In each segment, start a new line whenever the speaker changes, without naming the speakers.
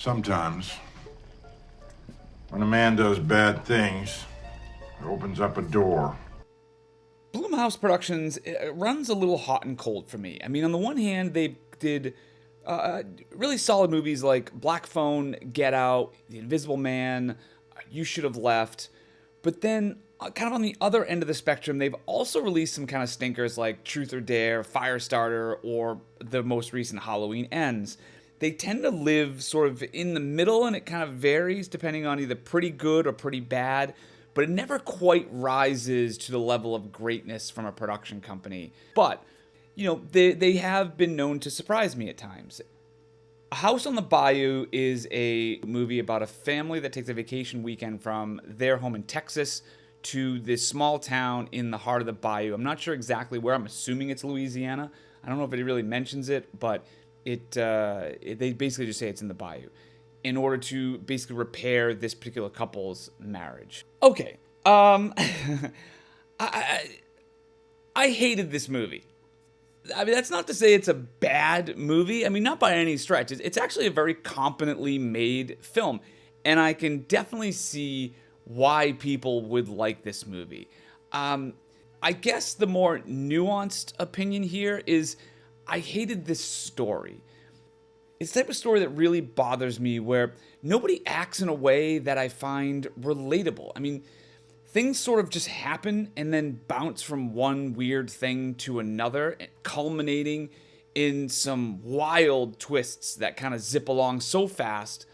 Sometimes, when a man does bad things, it opens up a door.
Blumhouse Productions runs a little hot and cold for me. I mean, on the one hand, they did really solid movies like Black Phone, Get Out, The Invisible Man, You Should Have Left. But then, kind of on the other end of the spectrum, they've also released some kind of stinkers like Truth or Dare, Firestarter, or the most recent Halloween Ends. They tend to live sort of in the middle, and it kind of varies depending on either pretty good or pretty bad, but it never quite rises to the level of greatness from a production company. But, you know, they have been known to surprise me at times. A House on the Bayou is a movie about a family that takes a vacation weekend from their home in Texas to this small town in the heart of the bayou. I'm not sure exactly where. I'm assuming it's Louisiana. I don't know if it really mentions it, but they basically just say it's in the bayou in order to basically repair this particular couple's marriage. Okay, I hated this movie. I mean, that's not to say it's a bad movie. I mean, not by any stretch. It's actually a very competently made film, and I can definitely see why people would like this movie. I guess the more nuanced opinion here is I hated this story. It's the type of story that really bothers me where nobody acts in a way that I find relatable. I mean, things sort of just happen and then bounce from one weird thing to another, culminating in some wild twists that kind of zip along so fast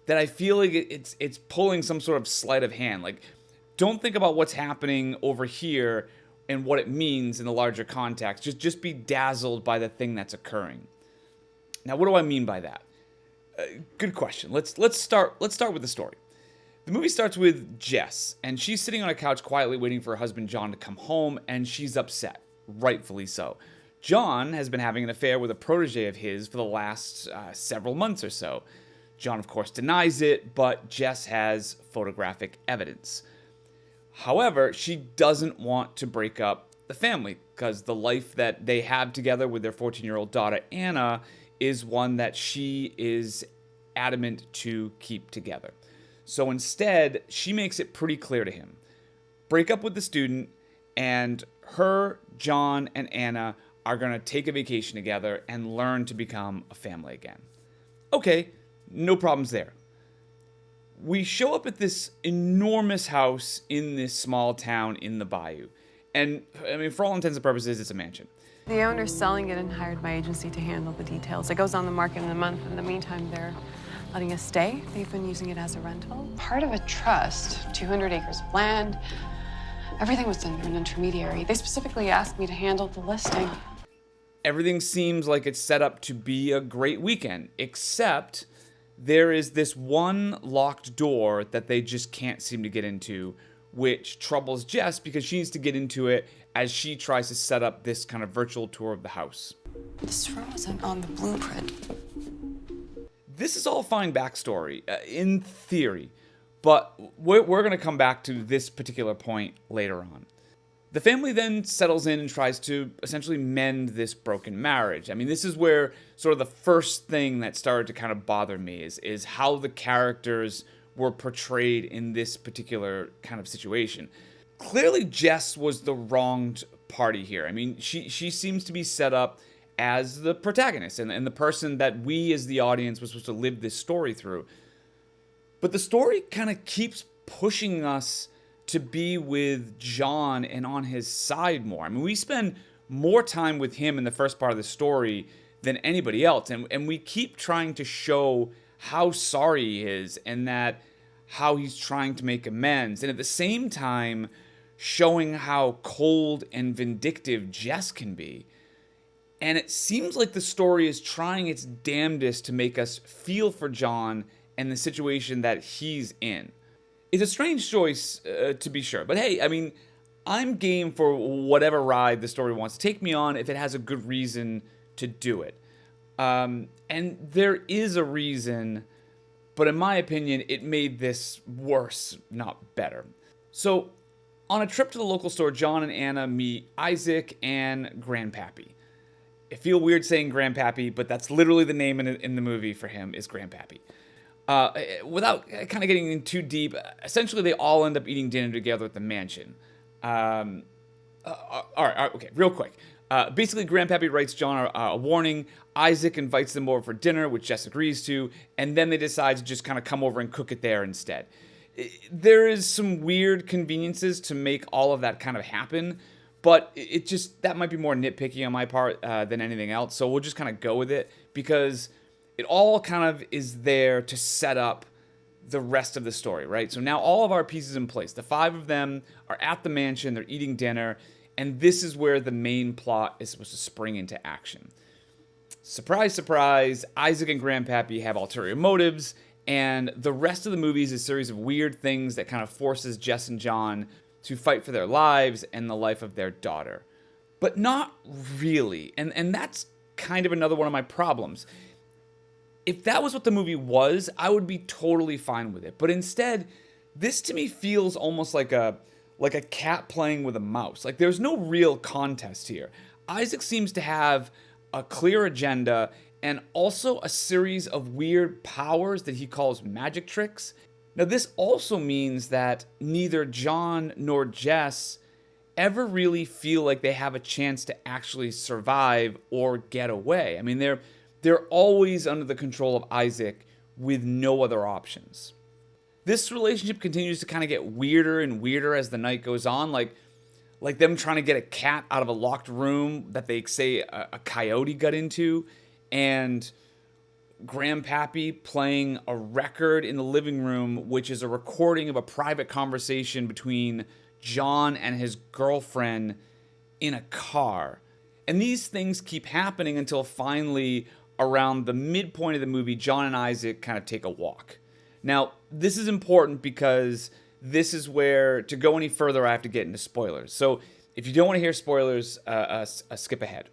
that I feel like it's pulling some sort of sleight of hand. Like, don't think about what's happening over here and what it means in the larger context. Just be dazzled by the thing that's occurring. Now, what do I mean by that? Good question. Let's start with the story. The movie starts with Jess, and she's sitting on a couch quietly waiting for her husband John to come home, and she's upset, rightfully so. John has been having an affair with a protege of his for the last several months or so. John, of course, denies it, but Jess has photographic evidence. However, she doesn't want to break up the family because the life that they have together with their 14-year-old daughter, Anna, is one that she is adamant to keep together. So instead, she makes it pretty clear to him. Break up with the student, and her, John, and Anna are going to take a vacation together and learn to become a family again. Okay, no problems there. We show up at this enormous house in this small town in the bayou. And, I mean, for all intents and purposes, it's a mansion.
The owner's selling it and hired my agency to handle the details. It goes on the market in a month. In the meantime, they're letting us stay. They've been using it as a rental. Part of a trust, 200 acres of land. Everything was under an intermediary. They specifically asked me to handle the listing.
Everything seems like it's set up to be a great weekend, except there is this one locked door that they just can't seem to get into, which troubles Jess because she needs to get into it as she tries to set up this kind of virtual tour of the house.
This room isn't on the blueprint.
This is all fine backstory, in theory, but we're going to come back to this particular point later on. The family then settles in and tries to essentially mend this broken marriage. I mean, this is where sort of the first thing that started to kind of bother me is how the characters were portrayed in this particular kind of situation. Clearly, Jess was the wronged party here. I mean, she seems to be set up as the protagonist and the person that we as the audience was supposed to live this story through. But the story kind of keeps pushing us to be with John and on his side more. I mean, we spend more time with him in the first part of the story than anybody else. And we keep trying to show how sorry he is and that how he's trying to make amends. And at the same time, showing how cold and vindictive Jess can be. And it seems like the story is trying its damnedest to make us feel for John and the situation that he's in. It's a strange choice, to be sure. But hey, I mean, I'm game for whatever ride the story wants to take me on if it has a good reason to do it. And there is a reason, but in my opinion, it made this worse, not better. So, on a trip to the local store, John and Anna meet Isaac and Grandpappy. I feel weird saying Grandpappy, but that's literally the name in the movie for him, is Grandpappy. Without kind of getting in too deep, essentially they all end up eating dinner together at the mansion. All right, okay, real quick. Basically, Grandpappy writes John a warning. Isaac invites them over for dinner, which Jess agrees to, and then they decide to just kind of come over and cook it there instead. There is some weird conveniences to make all of that kind of happen, but that might be more nitpicky on my part than anything else, so we'll just kind of go with it, because it all kind of is there to set up the rest of the story, right? So now all of our pieces in place. The 5 of them are at the mansion, they're eating dinner, and this is where the main plot is supposed to spring into action. Surprise, surprise, Isaac and Grandpappy have ulterior motives, and the rest of the movie is a series of weird things that kind of forces Jess and John to fight for their lives and the life of their daughter. But not really, and that's kind of another one of my problems. If that was what the movie was, I would be totally fine with it. But instead, this to me feels almost like a cat playing with a mouse. Like, there's no real contest here. Isaac seems to have a clear agenda and also a series of weird powers that he calls magic tricks. Now, this also means that neither John nor Jess ever really feel like they have a chance to actually survive or get away. I mean, they're always under the control of Isaac with no other options. This relationship continues to kind of get weirder and weirder as the night goes on, like them trying to get a cat out of a locked room that they say a coyote got into, and Grandpappy playing a record in the living room, which is a recording of a private conversation between John and his girlfriend in a car. And these things keep happening until finally, around the midpoint of the movie, John and Isaac kind of take a walk. Now, this is important because this is where, to go any further, I have to get into spoilers. So if you don't want to hear spoilers, skip ahead.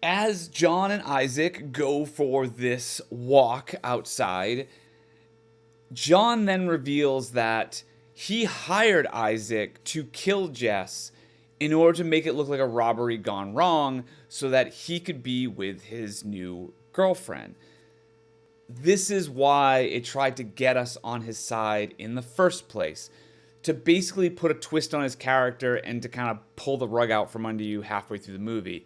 As John and Isaac go for this walk outside, John then reveals that he hired Isaac to kill Jess in order to make it look like a robbery gone wrong so that he could be with his new girlfriend. This is why it tried to get us on his side in the first place, to basically put a twist on his character and to kind of pull the rug out from under you halfway through the movie.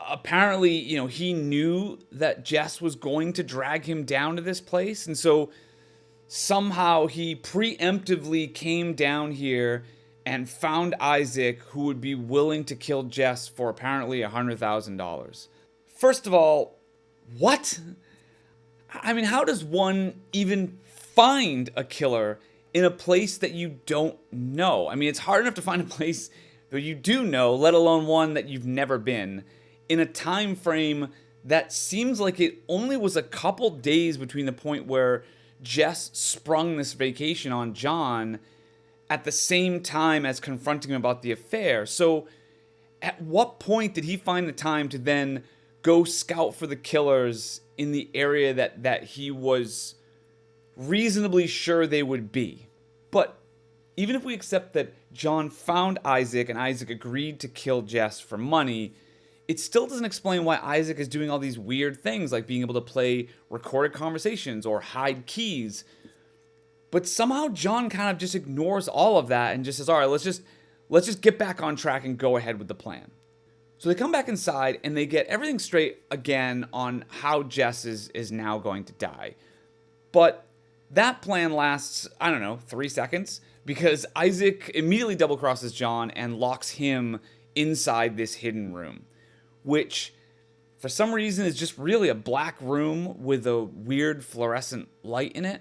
Apparently, he knew that Jess was going to drag him down to this place, and so somehow he preemptively came down here and found Isaac, who would be willing to kill Jess for apparently $100,000. First of all, what? I mean, how does one even find a killer in a place that you don't know? I mean, it's hard enough to find a place that you do know, let alone one that you've never been, in a time frame that seems like it only was a couple days between the point where Jess sprung this vacation on John at the same time as confronting him about the affair. So at what point did he find the time to then go scout for the killers in the area that he was reasonably sure they would be? But even if we accept that John found Isaac and Isaac agreed to kill Jess for money, it still doesn't explain why Isaac is doing all these weird things, like being able to play recorded conversations or hide keys. But somehow John kind of just ignores all of that and just says, all right, let's just get back on track and go ahead with the plan. So they come back inside and they get everything straight again on how Jess is now going to die. But that plan lasts, 3 seconds, because Isaac immediately double crosses John and locks him inside this hidden room, which for some reason is just really a black room with a weird fluorescent light in it.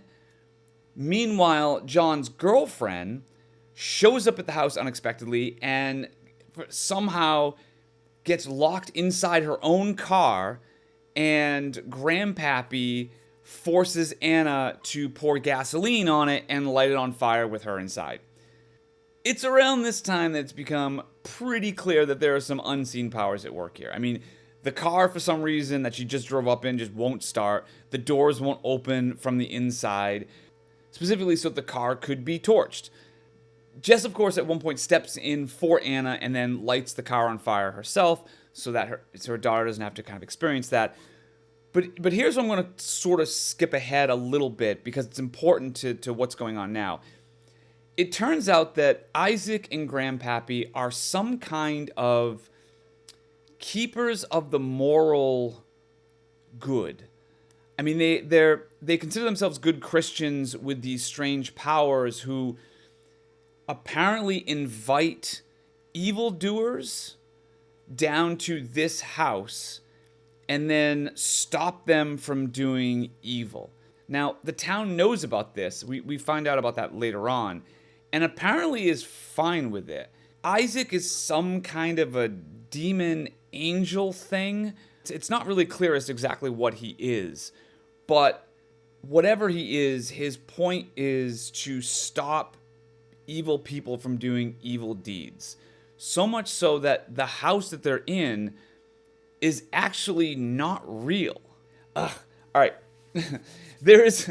Meanwhile, John's girlfriend shows up at the house unexpectedly and somehow gets locked inside her own car, and Grandpappy forces Anna to pour gasoline on it and light it on fire with her inside. It's around this time that it's become pretty clear that there are some unseen powers at work here. I mean, the car, for some reason, that she just drove up in just won't start. The doors won't open from the inside, specifically so that the car could be torched. Jess, of course, at one point steps in for Anna and then lights the car on fire herself so that her daughter doesn't have to kind of experience that. But here's what I'm going to sort of skip ahead a little bit because it's important to what's going on now. It turns out that Isaac and Grandpappy are some kind of keepers of the moral good. I mean, they consider themselves good Christians with these strange powers who apparently invite evildoers down to this house and then stop them from doing evil. Now, the town knows about this. We find out about that later on, and apparently is fine with it. Isaac is some kind of a demon angel thing. It's not really clear as to exactly what he is, but whatever he is, his point is to stop evil people from doing evil deeds. So much so that the house that they're in is actually not real. All right. There's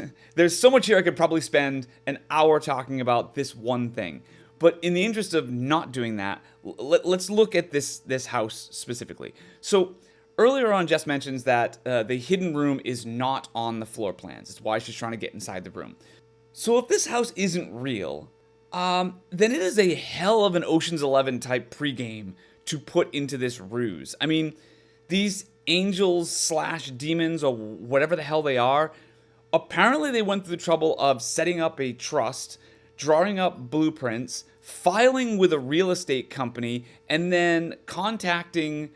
so much here I could probably spend an hour talking about this one thing. But in the interest of not doing that, let's look at this house specifically. So earlier on, Jess mentions that the hidden room is not on the floor plans. It's why she's trying to get inside the room. So if this house isn't real, then it is a hell of an Ocean's 11 type pregame to put into this ruse. I mean, these angels / demons or whatever the hell they are, apparently they went through the trouble of setting up a trust, drawing up blueprints, filing with a real estate company, and then contacting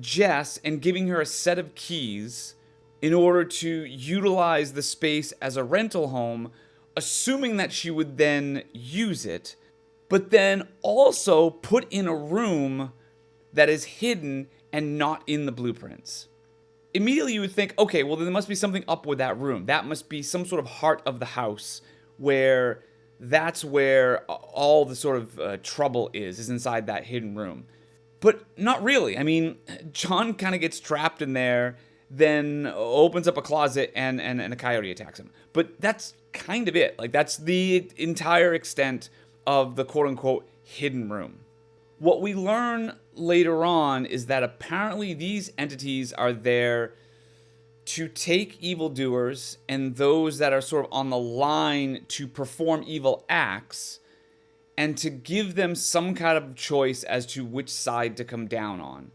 Jess and giving her a set of keys in order to utilize the space as a rental home, assuming that she would then use it, but then also put in a room that is hidden and not in the blueprints. Immediately you would think, okay, well then there must be something up with that room. That must be some sort of heart of the house where that's where all the sort of trouble is inside that hidden room. But not really. I mean, John kind of gets trapped in there, then opens up a closet and a coyote attacks him. But that's kind of it. Like, that's the entire extent of the quote-unquote hidden room. What we learn later on is that apparently these entities are there to take evildoers and those that are sort of on the line to perform evil acts and to give them some kind of choice as to which side to come down on.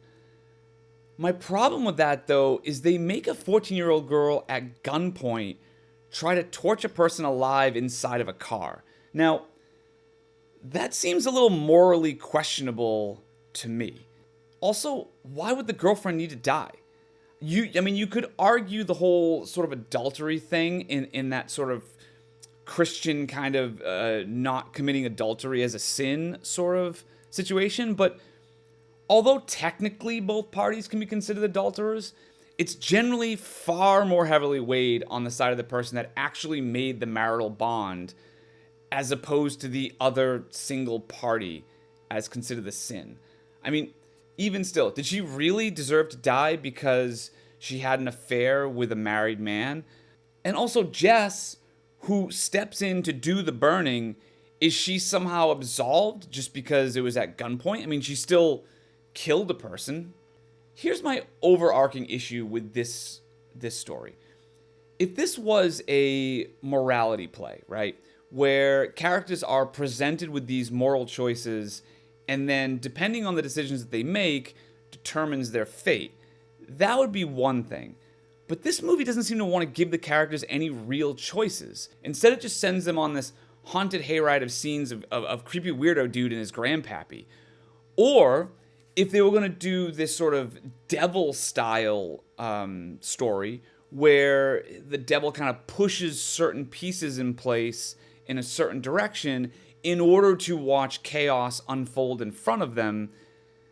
My problem with that, though, is they make a 14-year-old girl at gunpoint try to torch a person alive inside of a car. Now, that seems a little morally questionable to me. Also, why would the girlfriend need to die? You could argue the whole sort of adultery thing in that sort of Christian kind of not committing adultery as a sin sort of situation, but although technically both parties can be considered adulterers, it's generally far more heavily weighed on the side of the person that actually made the marital bond as opposed to the other single party as considered the sin. I mean, even still, did she really deserve to die because she had an affair with a married man? And also Jess, who steps in to do the burning, is she somehow absolved just because it was at gunpoint? I mean, she still killed a person. Here's my overarching issue with this story. If this was a morality play, right, where characters are presented with these moral choices and then, depending on the decisions that they make, determines their fate, that would be one thing. But this movie doesn't seem to want to give the characters any real choices. Instead, it just sends them on this haunted hayride of scenes of creepy weirdo dude and his grandpappy. Or, if they were going to do this sort of devil-style story, where the devil kind of pushes certain pieces in place in a certain direction in order to watch chaos unfold in front of them,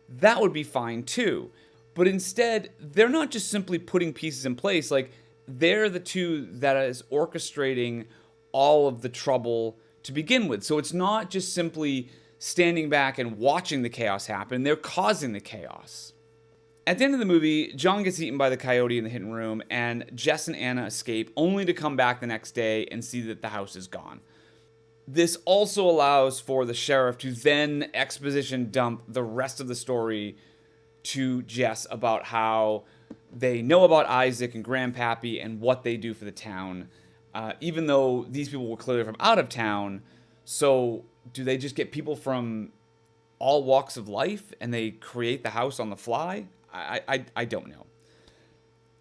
that would be fine too. But instead, they're not just simply putting pieces in place, like they're the two that is orchestrating all of the trouble to begin with. So it's not just simply standing back and watching the chaos happen, they're causing the chaos. At the end of the movie, John gets eaten by the coyote in the hidden room, and Jess and Anna escape, only to come back the next day and see that the house is gone. This also allows for the sheriff to then exposition dump the rest of the story to Jess about how They know about Isaac and Grandpappy and what they do for the town, even though these people were clearly from out of town. So do they just get people from all walks of life and they create the house on the fly? I don't know.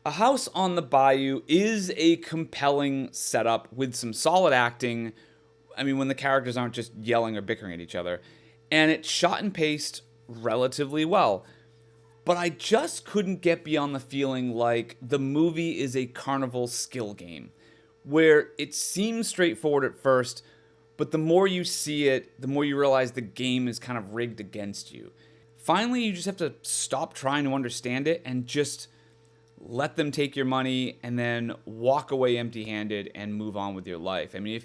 A House on the Bayou is a compelling setup with some solid acting. I mean, when the characters aren't just yelling or bickering at each other. And it's shot and paced relatively well. But I just couldn't get beyond the feeling like the movie is a carnival skill game, where it seems straightforward at first, but the more you see it, the more you realize the game is kind of rigged against you. Finally, you just have to stop trying to understand it and just let them take your money and then walk away empty-handed and move on with your life. I mean,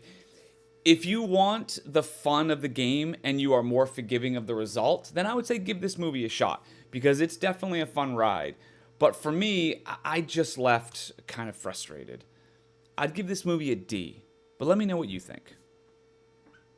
if you want the fun of the game and you are more forgiving of the result, then I would say give this movie a shot, because it's definitely a fun ride. But for me, I just left kind of frustrated. I'd give this movie a D, but let me know what you think.